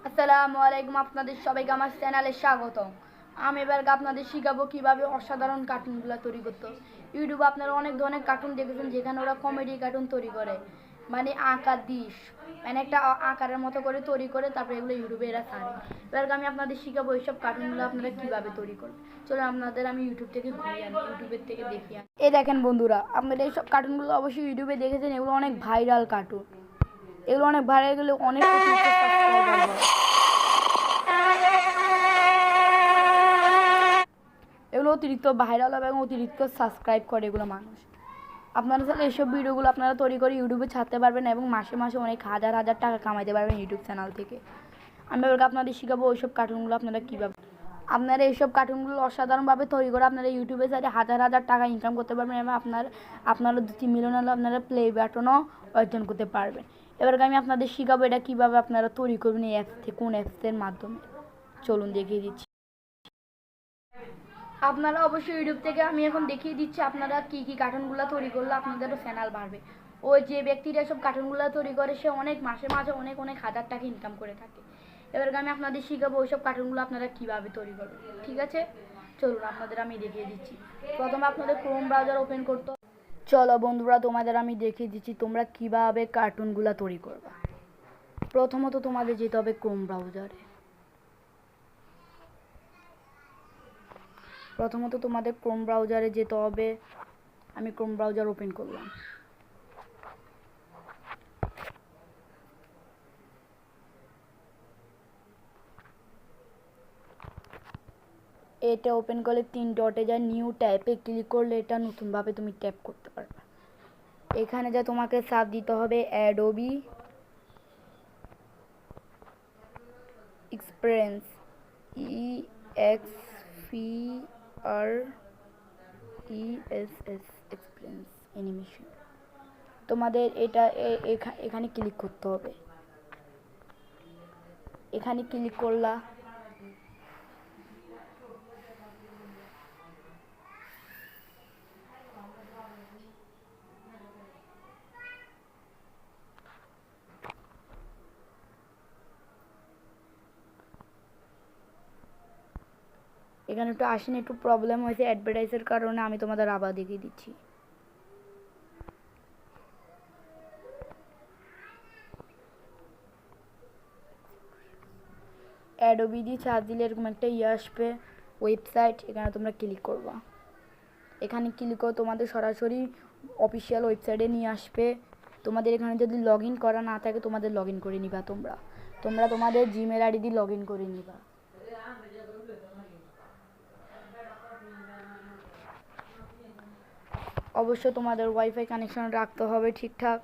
আসসালামু আলাইকুম, আপনাদের সবাইকে আমার চ্যানেলে স্বাগতম। আমি এবার আপনাদের শিখাবো কিভাবে অসাধারণ কার্টুনগুলো তৈরি করতে। ইউটিউবে আপনারা অনেক ধরনের কার্টুন দেখেছেন যেখানে ওরা কমেডি কার্টুন তৈরি করে, মানে আঁকা দিস, মানে একটা আকারের মতো করে তৈরি করে তারপরে এগুলো ইউটিউবে এরা ছাড়ে। এবার আমি আপনাদের শিখাবো এইসব কার্টুনগুলো আপনারা কিভাবে তৈরি করবেন। চলো আপনাদের আমি ইউটিউব থেকে ঘুরিয়ে আনি, ইউটিউবের থেকে দেখি আনি। এই দেখেন বন্ধুরা, আপনারা এইসব কার্টুনগুলো অবশ্যই ইউটিউবে দেখেছেন, এগুলো অনেক ভাইরাল কার্টুন। এগুলো অনেক ভাইরাল, এগুলো অনেক সাবস্ক্রাইবার হয়। এগুলো অতিরিক্ত ভাইরাল হবে এবং অতিরিক্ত সাবস্ক্রাইব করে এগুলো মানুষ। আপনারা চাইলে এইসব ভিডিওগুলো আপনারা তৈরি করে ইউটিউবে ছাড়তে পারবেন এবং মাসে মাসে অনেক হাজার হাজার টাকা কামাইতে পারবেন ইউটিউব চ্যানেল থেকে। আমি এবার আপনাদের শিখাবো ওইসব কার্টুনগুলো আপনারা কীভাবে আপনারা এইসব কার্টুনগুলো অসাধারণভাবে তৈরি করে আপনারা ইউটিউবে চাইলে হাজার হাজার টাকা ইনকাম করতে পারবেন এবং আপনারা 2-3 মিলিয়ন হলে আপনারা প্লে বাটনও অর্জন করতে পারবেন। এবার আমি আপনাদের শিখাবো এটা কীভাবে আপনারা তৈরি করবেন এই অ্যাপস থেকে, কোন অ্যাপসের মাধ্যমে। চলুন দেখিয়ে দিচ্ছি। আপনারা অবশ্যই ইউটিউব থেকে আমি এখন দেখিয়ে দিচ্ছি আপনারা কী কী কার্টুনগুলো তৈরি করলে আপনাদেরও চ্যানেল বাড়বে। ওই যে ব্যক্তিরা সব কার্টুনগুলো তৈরি করে সে অনেক মাসে মাসে অনেক অনেক হাজার টাকা ইনকাম করে থাকে। এবার আমি আপনাদের শিখাবো ওইসব কার্টুনগুলো আপনারা কীভাবে তৈরি করবেন, ঠিক আছে? চলুন আপনাদের আমি দেখিয়ে দিচ্ছি। প্রথমে আপনাদের ক্রোম ব্রাউজার ওপেন করতে। চলো বন্ধুরা, তোমাদের আমি দেখিয়ে দিচ্ছি তোমরা কীভাবে কার্টুনগুলো তৈরি করবে। প্রথমত তোমাদের যেতে হবে ক্রোম ব্রাউজারে। প্রথমত তোমাদের ক্রোম ব্রাউজারে যেতে হবে। আমি ক্রোম ব্রাউজার ওপেন করলাম। এটা ওপেন করলে 3 ডটে যায়, নিউ ট্যাপে ক্লিক করলে এটা নতুনভাবে তুমি ট্যাপ করতে পারবে। এখানে যা তোমাকে সার্চ দিতে হবে Adobe experience, EXPRESS experience animation. তোমাদের এটা এখানে ক্লিক করতে হবে। এখানে ক্লিক করলা। এখানে একটু আসেন, একটু প্রবলেম হয়েছে অ্যাডভার্টাইজের কারণে, আমি তোমাদের আবার দেখিয়ে দিচ্ছি। অ্যাডোবি দিয়ে চার্জ দিলে এরকম একটা আসবে ওয়েবসাইট, এখানে তোমরা ক্লিক করবা। এখানে ক্লিক করে তোমাদের সরাসরি অফিসিয়াল ওয়েবসাইটে নিয়ে আসবে। তোমাদের এখানে যদি লগ ইন করা না থাকে তোমাদের লগ ইন করে নিবা। তোমরা তোমাদের জিমেল আইডি দিয়ে লগ ইন করে নিবা। অবশ্য তোমাদের ওয়াইফাই কানেকশন রাখতে হবে ঠিকঠাক।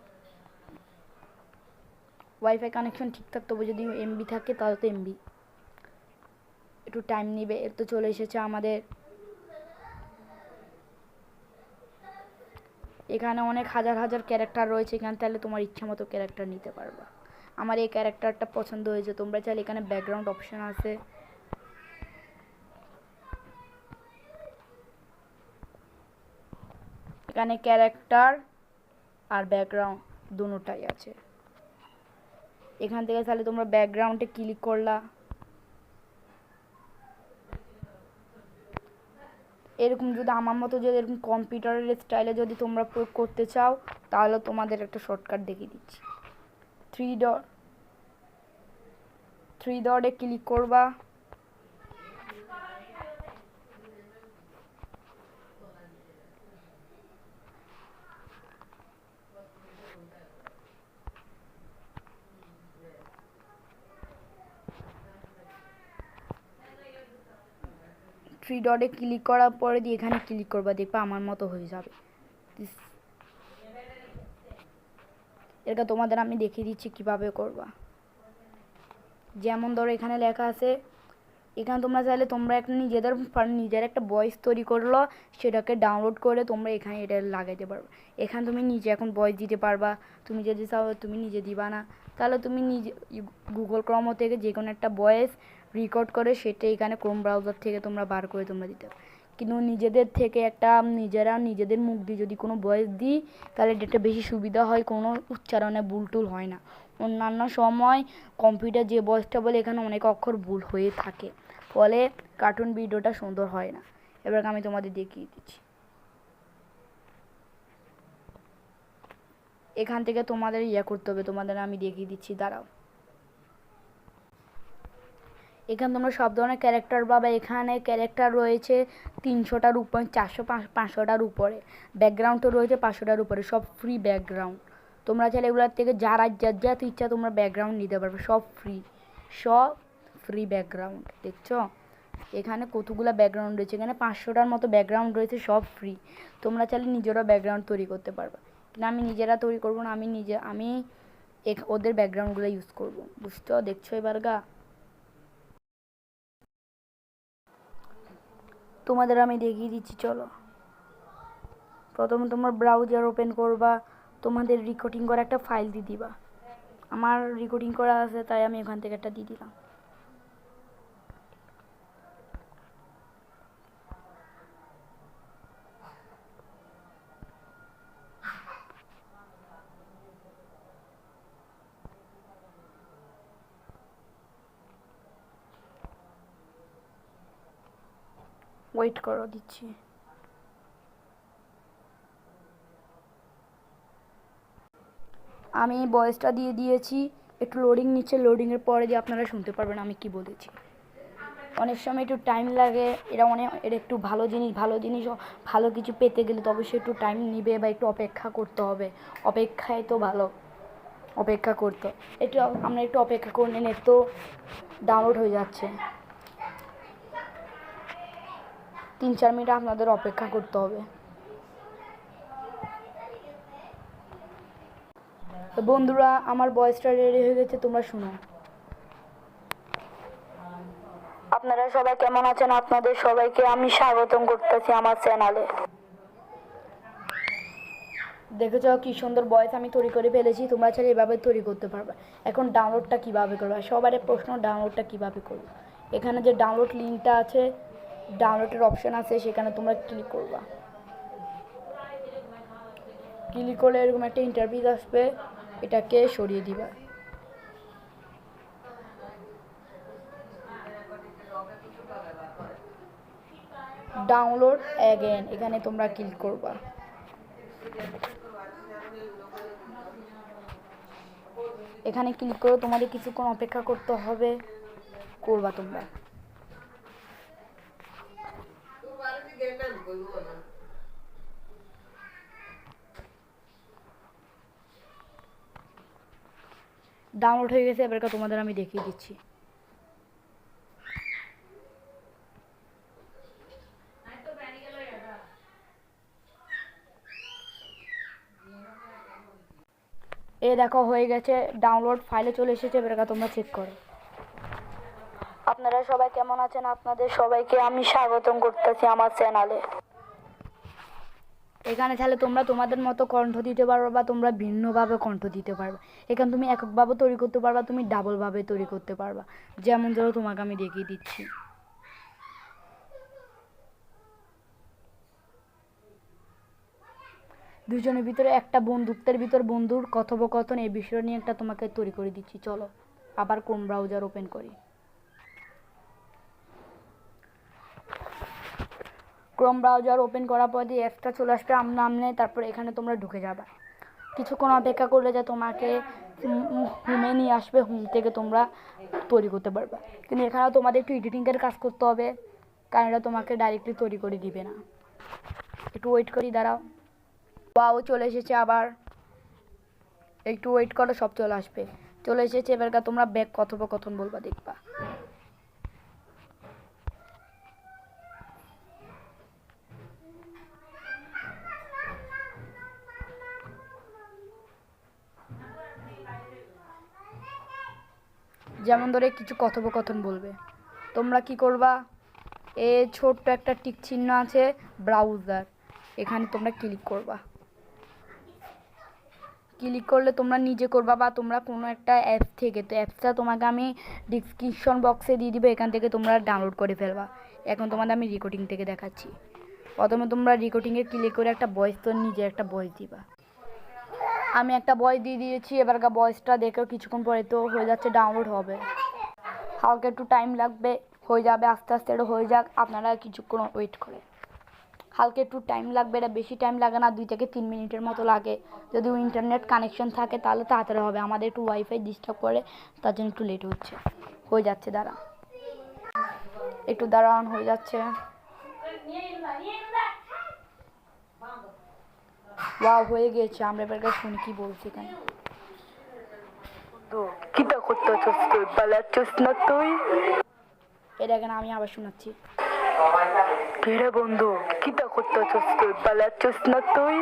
ওয়াইফাই কানেকশন ঠিক থাকতে হবে, যদি এমবি থাকে তাহলে তো এমবি একটু টাইম নেবে। এর তো চলে এসেছে আমাদের। এখানে অনেক হাজার হাজার ক্যারেক্টার রয়েছে, এখানে তাহলে তোমার ইচ্ছা মতো ক্যারেক্টার নিতে পারবা। আমার এই ক্যারেক্টারটা পছন্দ হয়েছে। তোমরা চাইলে এখানে ব্যাকগ্রাউন্ড অপশন আছে, এখানে ক্যারেক্টার আর ব্যাকগ্রাউন্ড দুটোটাই আছে। এখান থেকে তাহলে তোমরা ব্যাকগ্রাউন্ডে ক্লিক করলা। এরকম যদি আমার মতো যদি এরকম কম্পিউটারের স্টাইলে যদি তোমরা প্রয়োগ করতে চাও তাহলে তোমাদের একটা শর্টকাট দেখিয়ে দিচ্ছি। থ্রি ডটে ক্লিক করবা। থ্রি ডটে ক্লিক করার পরে দিয়ে এখানে ক্লিক করবা, দেখবা আমার মতো হয়ে যাবে। এটা তোমাদের আমি দেখিয়ে দিচ্ছি কিভাবে করবা। যেমন ধরো এখানে লেখা আছে, এখানে তোমরা চাইলে তোমরা একটা নিজের একটা ভয়েস তৈরি করলো, সেটাকে ডাউনলোড করে তোমরা এখানে এটা লাগাইতে পারবে। এখানে তুমি নিজে এখন ভয়েস দিতে পারবা। তুমি যদি চাও তুমি নিজে দিবা না, তাহলে তুমি নিজে গুগল ক্রোম থেকে যে কোনো একটা ভয়েস রেকর্ড করে সেটা এখানে ক্রোম ব্রাউজার থেকে তোমরা বার করে তোমরা দিতে পারো। কিন্তু নিজেদের থেকে নিজেদের মুখ দিয়ে যদি কোনো ভয়েস দিই তাহলে এটা বেশি সুবিধা হয়, কোনো উচ্চারণে ভুল টুল হয় না। অন্যান্য সময় কম্পিউটার যে ভয়েসটা বলে এখানে অনেক অক্ষর ভুল হয়ে থাকে, ফলে কার্টুন ভিডিওটা সুন্দর হয় না। এবার আমি তোমাদের দেখিয়ে দিচ্ছি। এখান থেকে তোমাদের করতে হবে, তোমাদের আমি দেখিয়ে দিচ্ছি, দাঁড়াও। এখানে তোমরা সব ধরনের ক্যারেক্টার পাবে। এখানে ক্যারেক্টার রয়েছে 300টার উপরে, 500টার উপরে। ব্যাকগ্রাউন্ডও রয়েছে 500টার উপরে, সব ফ্রি ব্যাকগ্রাউন্ড। তোমরা চাইলে এগুলোর থেকে যার ইচ্ছা তোমরা ব্যাকগ্রাউন্ড নিতে পারবে, সব ফ্রি ব্যাকগ্রাউন্ড। দেখছো এখানে কতগুলো ব্যাকগ্রাউন্ড রয়েছে, এখানে 500টার মতো ব্যাকগ্রাউন্ড রয়েছে, সব ফ্রি। তোমরা চাইলে নিজেরা ব্যাকগ্রাউন্ড তৈরি করতে পারবে, কিন্তু আমি নিজেরা তৈরি করবো না, আমি ওদের ব্যাকগ্রাউন্ডগুলো ইউজ করবো, বুঝছো? দেখছো এবার তোমাদের আমি দেখিয়ে দিচ্ছি, চলো। প্রথমে তোমার ব্রাউজার ওপেন করবা, তোমাদের রেকর্ডিং করা একটা ফাইল দিয়ে দিবা। আমার রেকর্ডিং করা আছে তাই আমি এখান থেকে একটা দিয়ে দিলাম। ওয়েট করো, দিচ্ছি। আমি ভয়েসটা দিয়ে দিয়েছি, একটু লোডিং নিচ্ছে, লোডিংয়ের পরে দিয়ে আপনারা শুনতে পারবেন আমি কি বলেছি। অনেক সময় একটু টাইম লাগে, এটা একটু ভালো জিনিস ভালো কিছু পেতে গেলে তো অবশ্যই একটু টাইম নিবে বা একটু অপেক্ষা করতে হবে। অপেক্ষায় তো ভালো, অপেক্ষা করতে একটু, আমরা একটু অপেক্ষা করে নিন, তো ডাউনলোড হয়ে যাচ্ছে। 3-4 মিনিট আপনাদের অপেক্ষা করতে হবে। তো বন্ধুরা, আমার ভয়েসটা রেডি হয়ে গেছে, তোমরা শুনো। আপনারা সবাই কেমন আছেন? আপনাদের সবাইকে আমি স্বাগতম করতেছি আমার চ্যানেলে। দেখেছো কি সুন্দর ভয়েস আমি তৈরি করে ফেলেছি, তোমরা চাইলে এভাবে তৈরি করতে পারবে। এখন ডাউনলোডটা কিভাবে করবে? সবার প্রশ্ন, ডাউনলোডটা কিভাবে করবে? এখানে যে ডাউনলোড লিঙ্কটা আছে, ডাউনলোডের অপশন আছে, সেখানে তোমরা ক্লিক করবা। ক্লিক করলে এরকম একটা ইন্টারভিউ আসবে, এটাকে সরিয়ে দিবা। ডাউনলোড অ্যাগেন, এখানে তোমরা ক্লিক করবা। এখানে ক্লিক করে তোমাদের কিছুক্ষণ অপেক্ষা করতে হবে, করবা তোমরা। ডাউনলোড হয়ে গেছে, এবার তোমাদের আমি দেখিয়ে দিচ্ছি। দেখো হয়ে গেছে, ডাউনলোড ফাইলে চলে এসেছে, এবার তোমরা চেক করো। আপনারা সবাই কেমন আছেন? আপনাদের সবাইকে আমি স্বাগতম করতেছি আমার চ্যানেলে। এখানে তাহলে তোমরা তোমাদের মতো কণ্ঠ দিতে পারবে বা তোমরা ভিন্নভাবে কণ্ঠ দিতে পারবে। এখানে তুমি এককভাবে তৈরি করতে পারবা, তুমি ডাবলভাবে তৈরি করতে পারবা। যেমন ধরো তোমাকে আমি দেখিয়ে দিচ্ছি। দুজনের ভিতরে একটা বন্ধুত্বের ভিতর বন্ধুর কথোপকথন, এই বিষয় নিয়ে একটা তোমাকে তৈরি করে দিচ্ছি। চলো আবার ক্রোম ব্রাউজার ওপেন করি। ক্রোম ব্রাউজার ওপেন করার পর দিয়ে অ্যাপসটা চলে আসবে আমনে, তারপর এখানে তোমরা ঢুকে যাবে। কিছুক্ষণ অপেক্ষা করলে যা তোমাকে হোমে নিয়ে আসবে, হোম থেকে তোমরা তৈরি করতে পারবে। কিন্তু এখানেও তোমাদের একটু এডিটিংয়ের কাজ করতে হবে, কারণ এটা তোমাকে ডাইরেক্টলি তৈরি করে দিবে না। একটু ওয়েট করি, দাঁড়াও। ওয়াও, চলে এসেছে আবার। একটু ওয়েট করো, সব চলে আসবে। চলে এসেছে, এবার তোমরা ব্যাক কথোপকথন বলবা, দেখবা। যেমন ধরে কিছু কথোপকথন বলবে, তোমরা কি করবা, ছোট্ট একটা টিক চিহ্ন আছে ব্রাউজার, এখানে তোমরা ক্লিক করবা। ক্লিক করলে তোমরা নিজে করবা বা তোমরা কোনো একটা অ্যাপ থেকে, তো অ্যাপসটা তোমাকে আমি ডিসক্রিপশন বক্সে দিয়ে দিবে, এখান থেকে তোমরা ডাউনলোড করে ফেলবা। এখন তোমাদের আমি রেকর্ডিং থেকে দেখাচ্ছি। প্রথমে তোমরা রেকর্ডিংয়ে ক্লিক করে একটা ভয়েস, তো নিজে একটা ভয়েস দিবা। আমি একটা ভয়েস দিয়ে দিয়েছি, এবারকার ভয়েসটা দেখেও কিছুক্ষণ পরে তো হয়ে যাচ্ছে, ডাউনলোড হবে। হালকা একটু টাইম লাগবে, হয়ে যাবে আস্তে আস্তে, এটা হয়ে যাক, আপনারা কিছুক্ষণ ওয়েট করে। হালকা একটু টাইম লাগবে, এটা বেশি টাইম লাগে না, 2 থেকে 3 মিনিটের মতো লাগে। যদি ইন্টারনেট কানেকশন থাকে তাহলে তাড়াতাড়ি হবে, আমাদের একটু ওয়াইফাই ডিস্টার্ব করে, তার জন্য একটু লেট হচ্ছে। হয়ে যাচ্ছে, দাঁড়া একটু দাঁড়ান, হয়ে যাচ্ছে। ওয়াও, হয়ে গিয়েছে। আমরা এবার শুনি কি বলছি এখানে। কিতা করতেছস তুই? পালাচ্ছস না তুই? এটা এখানে আমি আবার শোনাচ্ছি। কিরে বন্ধু, কিতা করতেছস তুই? পালাচ্ছস না তুই?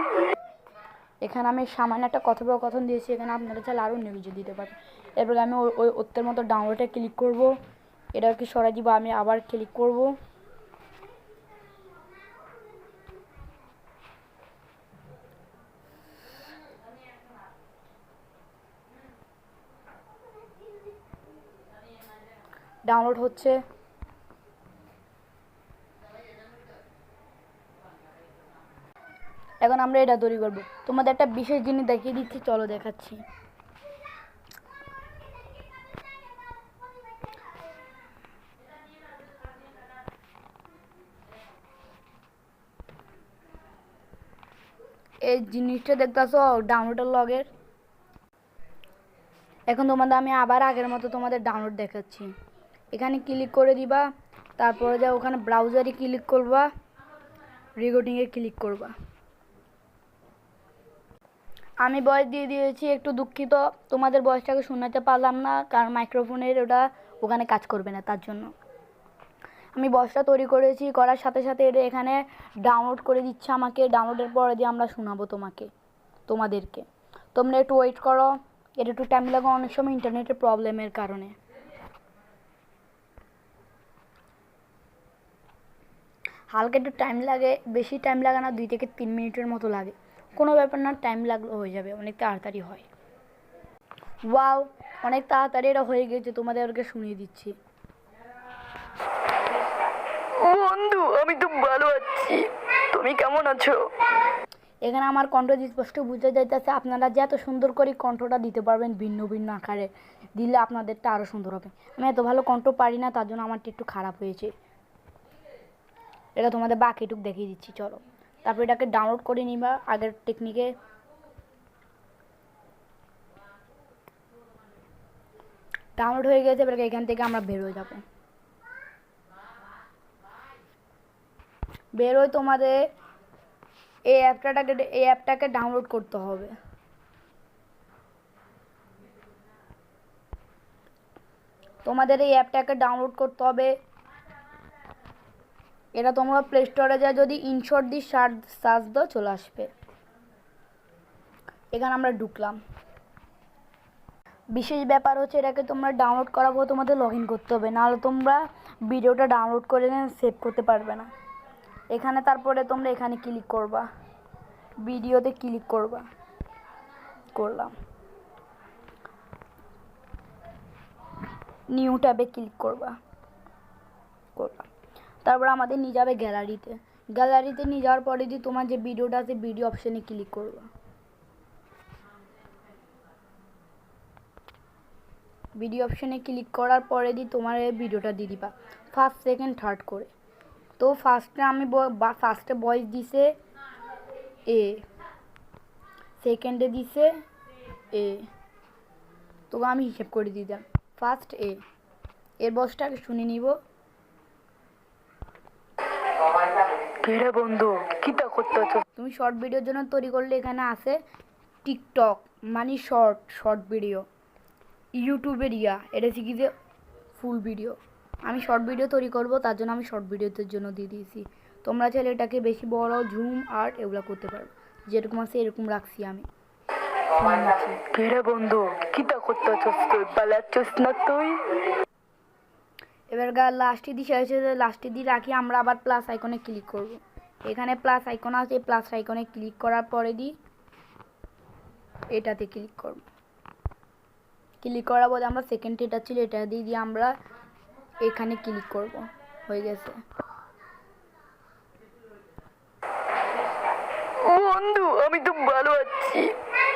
এখানে আমি সামান্য একটা কথোপকথন দিয়েছি, এখানে আপনারা চাইলে আরও নিউজে দিতে পারবেন। এরপরে আমি ওই ওর মতো ডাউনলোডে ক্লিক করব, এটাকে সরাই দিব, আমি আবার ক্লিক করব। ডাউনলোড হচ্ছে। এখন আমরা এটা তৈরি করব। তোমাদের একটা বিশেষ জিনিস দেখিয়ে দিচ্ছি, চলো দেখাচ্ছি। এই জিনিসটা দেখতেছো ডাউনলোডের লগের। এখন তোমাদের আমি আবার আগের মতো তোমাদের ডাউনলোড দেখাচ্ছি। এখানে ক্লিক করে দিবা, তারপরে যা ওখানে ব্রাউজারে ক্লিক করবা, রেকর্ডিংয়ে ক্লিক করবা। আমি ভয়েস দিয়ে দিয়েছি, একটু দুঃখিত তোমাদের ভয়েসটাকে শোনাতে পারলাম না, কারণ মাইক্রোফোনের ওটা ওখানে কাজ করবে না, তার জন্য। আমি ভয়েসটা তৈরি করেছি, করার সাথে সাথে এটা এখানে ডাউনলোড করে দিচ্ছে আমাকে। ডাউনলোডের পরে দিয়ে আমরা শোনাবো তোমাদেরকে। তোমরা একটু ওয়েট করো, এটা একটু টাইম লাগে অনেক সময় ইন্টারনেটের প্রবলেমের কারণে। হালকা একটু টাইম লাগে, বেশি টাইম লাগে না, 2 থেকে 3 মিনিটের মতো লাগে। কোনো ব্যাপার না, টাইম লাগলেও হয়ে যাবে, অনেক তাড়াতাড়ি হয়। ওয়াও, অনেক তাড়াতাড়ি এটা হয়ে গেছে, তোমাদেরকে শুনিয়ে দিচ্ছি। বন্ধু, আমি তো ভালো আছি, তুমি কেমন আছো? এখানে আমার কণ্ঠ স্পষ্ট বুঝতে যাইতেছে। আপনারা যে এত সুন্দর করে কণ্ঠটা দিতে পারবেন ভিন্ন ভিন্ন আকারে, দিলে আপনাদেরটা আরও সুন্দর হবে। আমি এত ভালো কণ্ঠ পারি না, তার জন্য আমারটা একটু খারাপ হয়েছে। এটা তোমাদের বাকিটুক দেখিয়ে দিচ্ছি, চলো। তারপর এটাকে ডাউনলোড করে নিবা আগের টেকনিকে। ডাউনলোড হয়ে গেছে, এবার এখান থেকে আমরা বের হয়ে যাব। বের হয়ে তোমাদের এই অ্যাপটাকে ডাউনলোড করতে হবে। তোমাদের এই অ্যাপটাকে ডাউনলোড করতে হবে। এটা তোমরা প্লে স্টোরে যা যদি ইনশর্ট দিয়ে সার্চ দাও, চলে আসবে। এখানে আমরা ঢুকলাম। বিশেষ ব্যাপার হচ্ছে, এটাকে তোমরা ডাউনলোড করার পর তোমাদের লগ ইন করতে হবে, নাহলে তোমরা ভিডিওটা ডাউনলোড করে সেভ করতে পারবে না। এখানে তারপরে তোমরা এখানে ক্লিক করবা, ভিডিওতে ক্লিক করবা। করলাম, নিউ ট্যাবে ক্লিক করবা। করলাম, তারপর আমাদের নিয়ে যাবে গ্যালারিতে। গ্যালারিতে নিয়ে যাওয়ার পরে যদি তোমার যে ভিডিওটা আছে, ভিডিও অপশানে ক্লিক করবা। ভিডিও অপশানে ক্লিক করার পরে দিয়ে তোমার এই ভিডিওটা দিয়ে দিবা, ফার্স্ট সেকেন্ড থার্ড করে। তো ফার্স্টে আমি ফার্স্টে ভয়েস দিছে এ, সেকেন্ডে দিছে এ, তো আমি হিসেব করে দিতাম ফার্স্ট এ। এর ভয়েসটাকে শুনে নিব। কিরে বন্ধু, কিতা করতেছস? তুমি শর্ট ভিডিওর জন্য তৈরি করলে এখানে আছে টিকটক, মানে শর্ট ভিডিও, ইউটিউবের এটা শিখি ফুল ভিডিও। আমি শর্ট ভিডিও তৈরি করব, তার জন্য আমি শর্ট ভিডিওদের জন্য দিয়ে দিয়েছি। তোমরা চাইলে এটাকে বেশি বড় জুম আর্ট এগুলো করতে পারো, যেরকম আছে এরকম রাখছি আমি। কিরে বন্ধু, কিতা করতেছস তুই? পালাচ্ছস না তুই? এবার লাস্টে দিয়ে শেষ হয়েছে, লাস্টে দিয়ে রাখি আমরা আবার প্লাস আইকনে ক্লিক করব। এখানে প্লাস আইকন আছে, প্লাস আইকনে ক্লিক করার পরে দিই এটাতে ক্লিক করব। ক্লিক করার পরে আমরা সেকেন্ড এটা ছিল, এটা দিয়ে আমরা এখানে ক্লিক করব। হয়ে গেছে। বন্ধু, আমি তো ভালো আছি,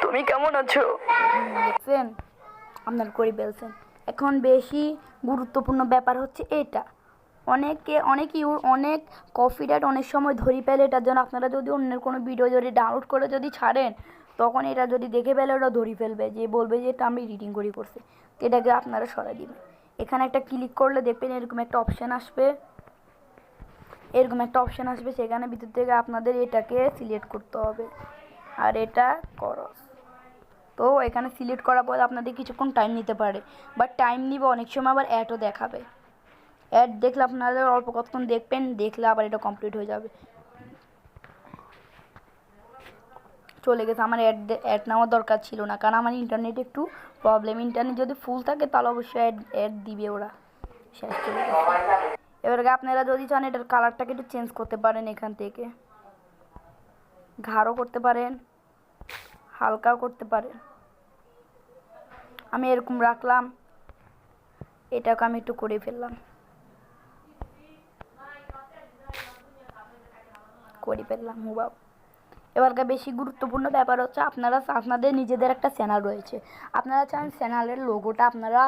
তুমি কেমন আছো? দেখছেন, আপনার করে ফেলছেন। এখন বেশি গুরুত্বপূর্ণ ব্যাপার হচ্ছে এটা, অনেক কপিরাইট অনেক সময় ধরি পেলে, এটার জন্য আপনারা যদি অন্যের কোনো ভিডিও যদি ডাউনলোড করে যদি ছাড়েন, তখন এটা যদি দেখে ফেলে ওরা ধরি ফেলবে, যে বলবে যে এটা আমি রিডিং করি করছি, তো এটাকে আপনারা সরাই দিবেন। এখানে একটা ক্লিক করলে দেখবেন এরকম একটা অপশান আসবে, সেখানে ভিতর থেকে আপনাদের এটাকে সিলেক্ট করতে হবে, আর এটা করস। তো এখানে সিলেক্ট করার পর আপনাদের কিছুক্ষণ টাইম নিতে পারে, বাট টাইম নিবে, অনেক সময় আবার অ্যাডও দেখাবে। অ্যাড দেখলে আপনাদের অল্প কতক্ষণ দেখবেন, দেখলে আবার এটা কমপ্লিট হয়ে যাবে। চলে গেছে, আমার অ্যাড নেওয়ার দরকার ছিল না, কারণ আমার ইন্টারনেট একটু প্রবলেম। ইন্টারনেট যদি ফুল থাকে তাহলে অবশ্যই অ্যাড দিবে ওরা। শেষ চলে গেছে। এবার আপনারা যদি চান এটার কালারটাকে একটু চেঞ্জ করতে পারেন, এখান থেকে গাঢ় করতে পারেন, হালকাও করতে পারেন। আমি এরকম রাখলাম, এটাকে আমি একটু করে ফেললাম, হুবাব। এবারকার বেশি গুরুত্বপূর্ণ ব্যাপার হচ্ছে আপনাদের নিজেদের একটা চ্যানেল রয়েছে। আপনারা চান চ্যানেলের লোগোটা আপনারা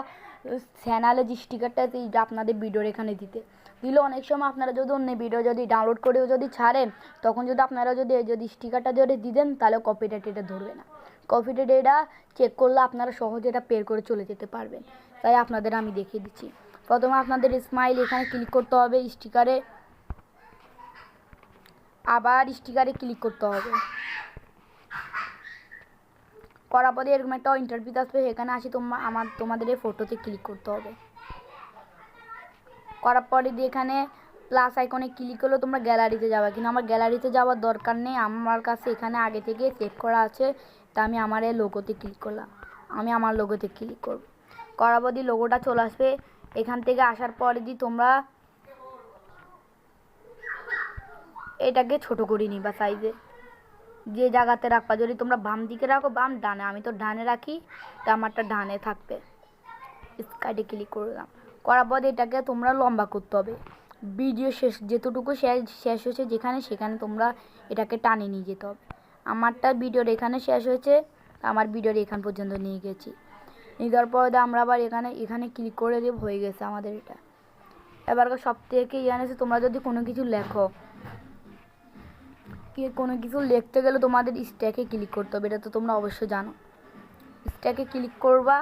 চ্যানেলে যে স্টিকারটা আপনাদের ভিডিওর এখানে দিলে অনেক সময় আপনারা যদি অন্য ভিডিও যদি ডাউনলোড করেও যদি ছাড়েন, তখন যদি আপনারা যদি স্টিকারটা যদি দিতেন, তাহলে কপিরাইট এটা ধরবে না। কপিরাইট এটা চেক করলে আপনারা সহজে এটা পে করে চলে যেতে পারবেন। তাই আপনাদের আমি দেখিয়ে দিচ্ছি। প্রথমে আপনাদের স্মাইল এখানে ক্লিক করতে হবে, স্টিকারে, আবার স্টিকারে ক্লিক করতে হবে। করার পরে এরকম একটা ইন্টারভিউ আসবে, এখানে আসি তোমাদের এই ফটোতে ক্লিক করতে হবে। করার পরে দিয়ে এখানে প্লাস আইকনে ক্লিক করলে তোমরা গ্যালারিতে যাবে, কিন্তু আমার গ্যালারিতে যাওয়ার দরকার নেই, আমার কাছে এখানে আগে থেকে সেভ করা আছে। তা আমি আমার এই লোগোতে ক্লিক করলাম, আমি আমার লোগোতে ক্লিক করব। করার পর দিয়ে লোগোটা চলে আসবে। এখান থেকে আসার পরে দিয়ে তোমরা এটাকে ছোট করে নিবা সাইজে, যে জায়গাতে রাখবা। যদি তোমরা বাম দিকে রাখো, বাম ডানে, আমি তো ডানে রাখি, তা আমারটা ডানে থাকবে। স্কাইডে ক্লিক করলাম, করার পর এটাকে তোমরা লম্বা করতে হবে। ভিডিও শেষ যেতটুকু শেষ হয়েছে সেখানে তোমরা এটাকে টানে নিয়ে যেতে হবে। আমারটা ভিডিওর এখানে শেষ হয়েছে, আমার ভিডিওর এখান পর্যন্ত নিয়ে গেছি। নিয়ে যাওয়ার পরে আমরা আবার এখানে ক্লিক করে দেব, হয়ে গেছে আমাদের এটা। এবার সব থেকে আছে, তোমরা যদি কোনো কিছু লেখো, কোনো কিছু লিখতে গেলে তোমাদের স্ট্যাকে ক্লিক করতে হবে, এটা তো তোমরা অবশ্যই জানো। স্ট্যাকে ক্লিক করবা,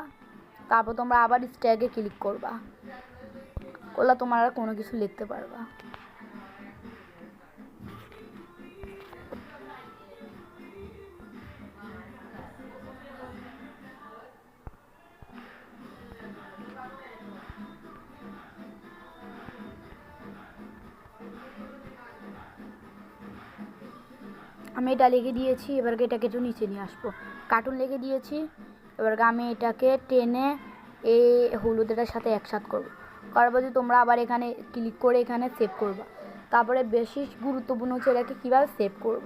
তারপর তোমরা আবার স্ট্যাকে ক্লিক করবা, করলে তোমরা কোনো কিছু লিখতে পারবা। আমি এটা লিখে দিয়েছি, এবারকে এটাকে একটু নিচে নিয়ে আসবো। কার্টুন লিখে দিয়েছি, এবারকে আমি এটাকে টেনে এই হলুদেটার সাথে একসাথ করবো। করার পর তোমরা আবার এখানে ক্লিক করে এখানে সেভ করবা। তারপরে বেশি গুরুত্বপূর্ণ হচ্ছে এটাকে কীভাবে সেভ করব।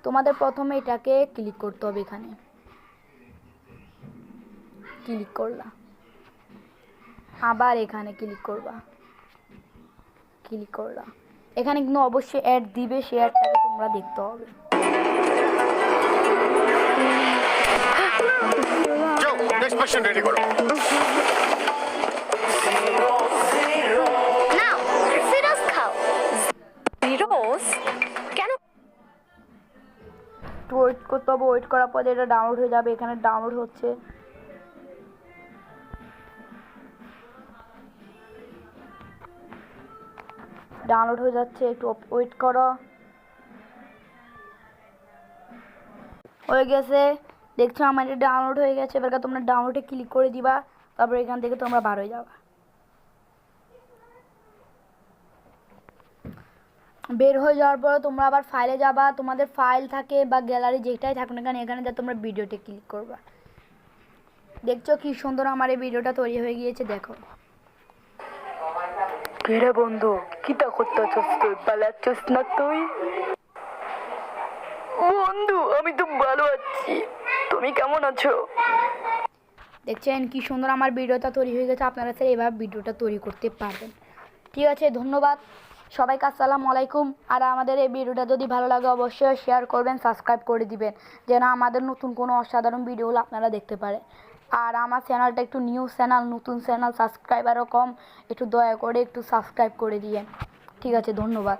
তোমাদের প্রথমে এটাকে ক্লিক করতে হবে, এখানে ক্লিক করলা, আবার এখানে ক্লিক করবা, এখানে কিন্তু অবশ্যই অ্যাড দিবে, সেই অ্যাডটাকে তোমরা দেখতে হবে। নেক্সট কোশ্চেন রেডি করো। নাও সিরাস খাও। সিরাস কেন? একটু ওয়েট করতে হবে, ওয়েট করার পরে এটা ডাউনলোড হয়ে যাবে। এখানে ডাউনলোড হচ্ছে, ডাউনলোড হয়ে যাচ্ছে, একটু ওয়েট করো। হয়ে গেছে, দেখছো আমার এটা ডাউনলোড হয়ে গেছে। এবার তোমরা ডাউনলোডে ক্লিক করে দিবা, তারপর এখান থেকে তোমরা বার হয়ে যাবা। বের হয়ে যাওয়ার পরে তোমরা আবার ফাইলে যাবা, তোমাদের ফাইল থাকে বা গ্যালারি যেটাই থাকুক না কেন, এখানে যা তোমরা ভিডিওতে ক্লিক করবা। দেখছো কি সুন্দর আমার এই ভিডিওটা তৈরি হয়ে গিয়েছে, দেখো। কিরে বন্ধু, কিটা করতেছস তুই? পালাচ্ছিস না তুই? বন্ধু আমি তো ভালো আছি, তুমি কেমন আছো? দেখছেন কি সুন্দর আমার ভিডিওটা তৈরি হয়ে গেছে। আপনারা স্যার এভাবে ভিডিওটা তৈরি করতে পারবেন। ঠিক আছে, ধন্যবাদ। সবাইকে আসসালামু আলাইকুম। আর আমাদের এই ভিডিওটা যদি ভালো লাগে অবশ্যই শেয়ার করবেন, সাবস্ক্রাইব করে দিবেন, যেন আমাদের নতুন কোনো অসাধারণ ভিডিওগুলো আপনারা দেখতে পারেন। আর আমার চ্যানেলটা একটু নিউ চ্যানেল, নতুন চ্যানেল, সাবস্ক্রাইবারও কম, একটু দয়া করে একটু সাবস্ক্রাইব করে দিয়েন। ঠিক আছে, ধন্যবাদ।